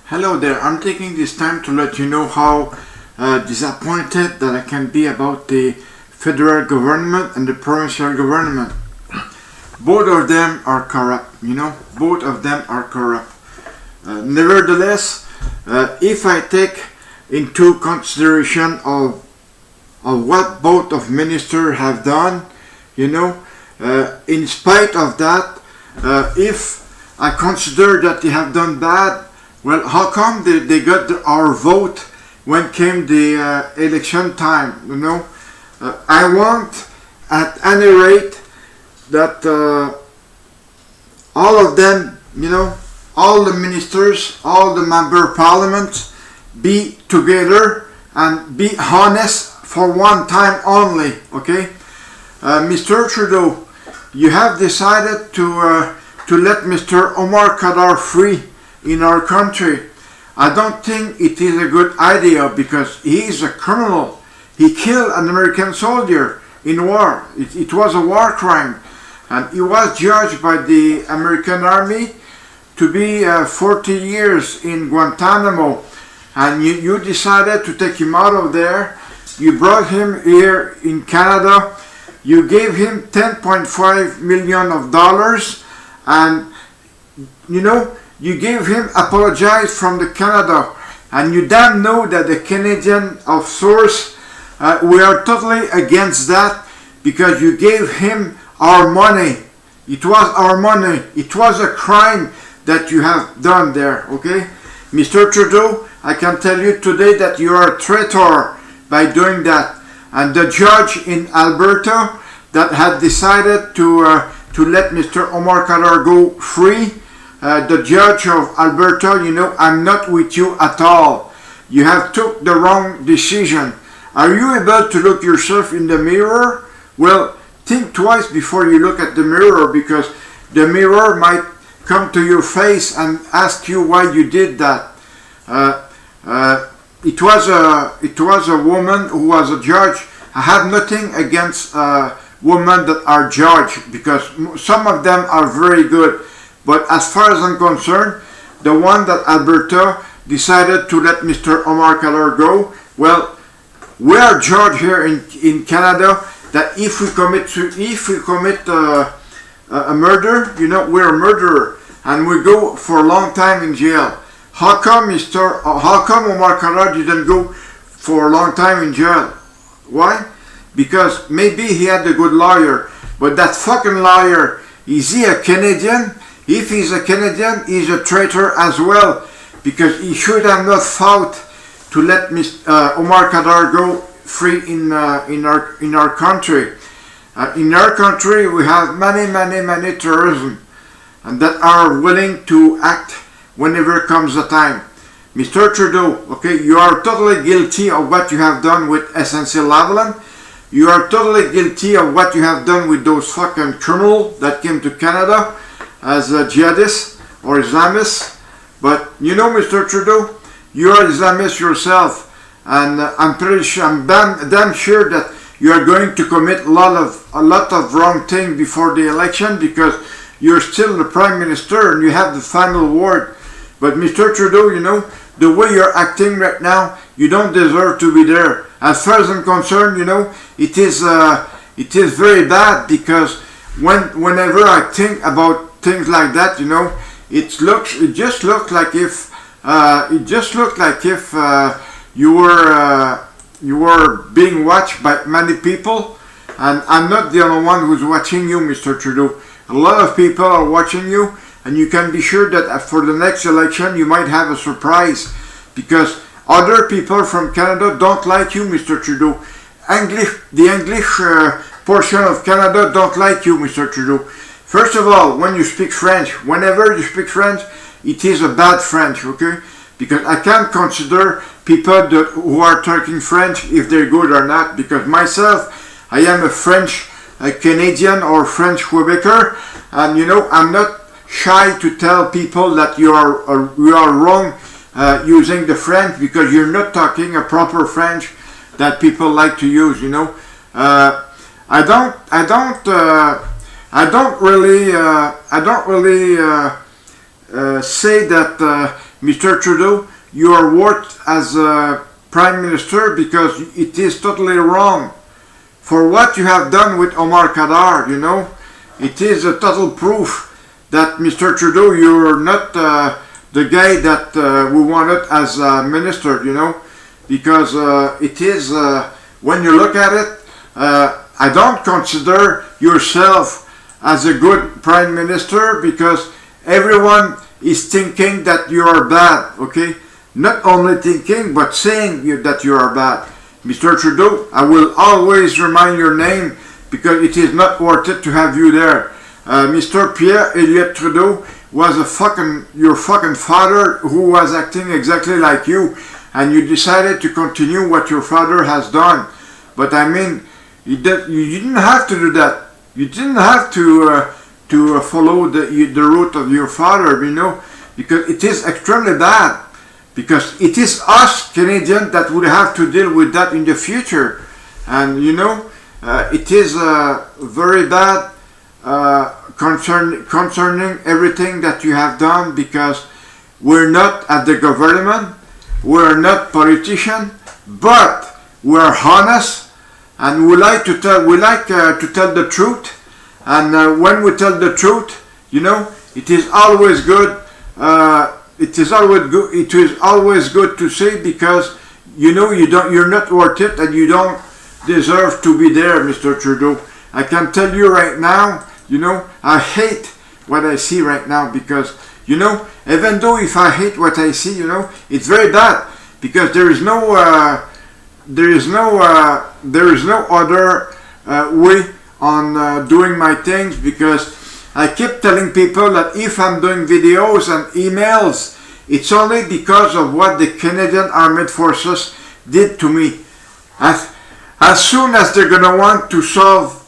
Hello there, I'm taking this time to let you know how disappointed that I can be about the federal government and the provincial government. Both of them are corrupt, both of them are corrupt. Nevertheless, if I take into consideration of what both of ministers have done, in spite of that, if I consider that they have done bad, well, how come they got our vote when came the election time? I want, at any rate, that all of them, all the ministers, all the member of parliament, be together and be honest for one time only. Okay, Mr. Trudeau, you have decided to let Mr. Omar Khadr free in our country. I don't think it is a good idea because he is a criminal. He killed an American soldier in war. It was a war crime, and he was judged by the American army to be 40 years in Guantanamo, and you decided to take him out of there. You brought him here in Canada. You gave him $10.5 million, and you gave him apologize from the Canada, and you damn know that the Canadian of source, we are totally against that because you gave him our money. It was our money. It was a crime that you have done there, okay? Mr. Trudeau, I can tell you today that you are a traitor by doing that. And the judge in Alberta that had decided to let Mr. Omar Khadr go free, the judge of Alberta, I'm not with you at all. You have took the wrong decision. Are you able to look yourself in the mirror? Well, think twice before you look at the mirror, because the mirror might come to your face and ask you why you did that. It was a woman who was a judge. I have nothing against women that are judged, because some of them are very good. But as far as I'm concerned, the one that Alberta decided to let Mr. Omar Khadr go, well, we are judged here in Canada that if we commit a murder, we're a murderer, and we go for a long time in jail. How come Omar Khadr didn't go for a long time in jail? Why? Because maybe he had a good lawyer, but that fucking lawyer, is he a Canadian? If he's a Canadian, he's a traitor as well, because he should have not fought to let Omar Khadr go free in our country. In our country, we have many terrorism, and that are willing to act whenever comes the time. Mr. Trudeau, okay, you are totally guilty of what you have done with SNC-Lavalin. You are totally guilty of what you have done with those fucking criminals that came to Canada as jihadists or Islamists. But Mr. Trudeau, you are Islamist yourself, and I'm damn sure that you are going to commit a lot of wrong things before the election, because you're still the Prime Minister and you have the final word. But Mr. Trudeau, the way you're acting right now, you don't deserve to be there. As far as I'm concerned, it is very bad, because whenever I think about things like that, it just looked like if you were being watched by many people, and I'm not the only one who's watching you, Mr. Trudeau. A lot of people are watching you, and you can be sure that for the next election you might have a surprise, because other people from Canada don't like you, Mr. Trudeau. The English portion of Canada don't like you, Mr. Trudeau. First of all, when you speak French, whenever you speak French, it is a bad French, okay? Because I can't consider people who are talking French if they're good or not, because myself, I am a French Canadian or French Quebecer, and I'm not shy to tell people that you are wrong using the French, because you're not talking a proper French that people like to use. I don't really say that Mr. Trudeau, you are worth as a Prime Minister because it is totally wrong. For what you have done with Omar Khadr, you know, it is a total proof that Mr. Trudeau, you're not the guy that we wanted as a minister, you know, because it is, when you look at it, I don't consider yourself as a good Prime Minister because everyone is thinking that you are bad, okay? Not only thinking, but saying that you are bad. Mr. Trudeau, I will always remind your name because it is not worth it to have you there. Mr. Pierre Elliott Trudeau was your fucking father who was acting exactly like you, and you decided to continue what your father has done. But I mean, you didn't have to do that. You didn't have to follow the route of your father, you know, because it is extremely bad. Because it is us Canadians that would have to deal with that in the future, and you know, it is very bad concerning everything that you have done, because we're not at the government, we're not politicians, but we're honest, and we like to tell the truth, and when we tell the truth, you know, it is always good. It is always good to say, because you know you're not worth it and you don't deserve to be there, Mr. Trudeau. I can tell you right now, you know, I hate what I see right now, because you know, even though if I hate what I see, you know, it's very bad, because there is no other way on doing my things, because I keep telling people that if I'm doing videos and emails, it's only because of what the Canadian Armed Forces did to me. As soon as they're gonna want to solve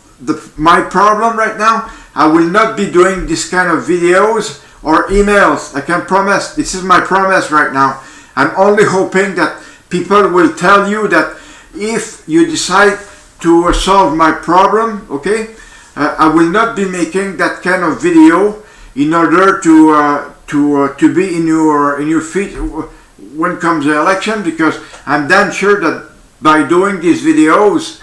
my problem right now, I will not be doing this kind of videos or emails. I can promise. This is my promise right now. I'm only hoping that people will tell you that if you decide to solve my problem, okay, I will not be making that kind of video in order to be in your feet when comes the election, because I'm damn sure that by doing these videos,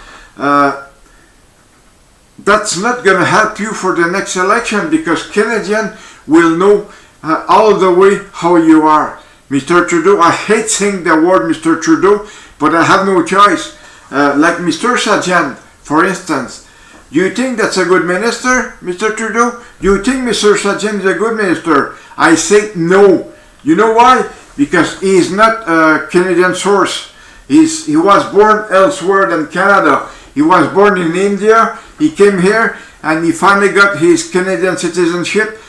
that's not going to help you for the next election, because Canadians will know all the way how you are. Mr. Trudeau, I hate saying the word Mr. Trudeau, but I have no choice. Like Mr. Sajjan, for instance. Do you think that's a good minister, Mr. Trudeau? Do you think Mr. Sajjan is a good minister? I say no. You know why? Because he is not a Canadian source. He was born elsewhere than Canada. He was born in India. He came here and he finally got his Canadian citizenship.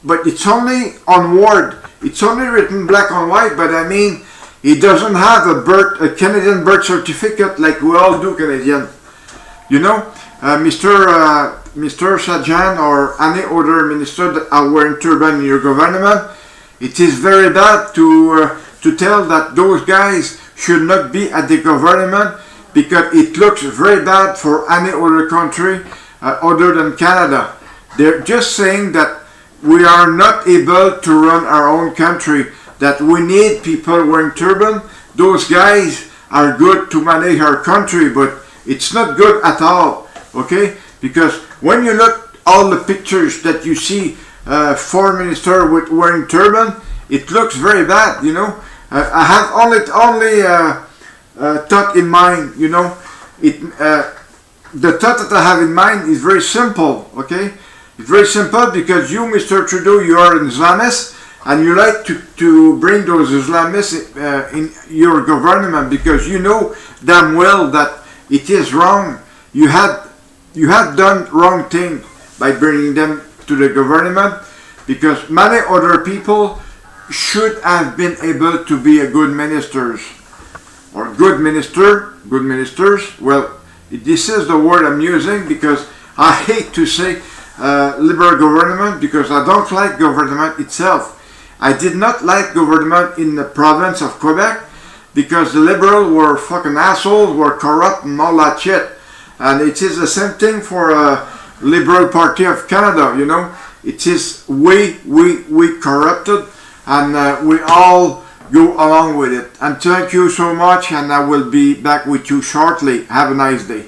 But it's only on word. It's only written black on white. But I mean, he doesn't have a Canadian birth certificate like we all do Canadian. You know? Mr. Sajjan or any other minister that are wearing turban in your government, it is very bad to tell that those guys should not be at the government, because it looks very bad for any other country other than Canada. They're just saying that we are not able to run our own country, that we need people wearing turban. Those guys are good to manage our country, but it's not good at all. Okay, because when you look all the pictures that you see foreign minister with wearing turban, it looks very bad. You know, I have only thought in mind. You know, the thought that I have in mind is very simple. Okay, it's very simple, because you, Mr. Trudeau, you are an Islamist, and you like to bring those Islamists in your government, because you know damn well that it is wrong. You have done wrong thing by bringing them to the government, because many other people should have been able to be a good ministers, or good ministers. Well, this is the word I'm using, because I hate to say liberal government, because I don't like government itself. I did not like government in the province of Quebec, because the liberals were fucking assholes, were corrupt and all that shit. And it is the same thing for Liberal Party of Canada, you know. It is way corrupted. and we all go along with it. And thank you so much, and I will be back with you shortly. Have a nice day.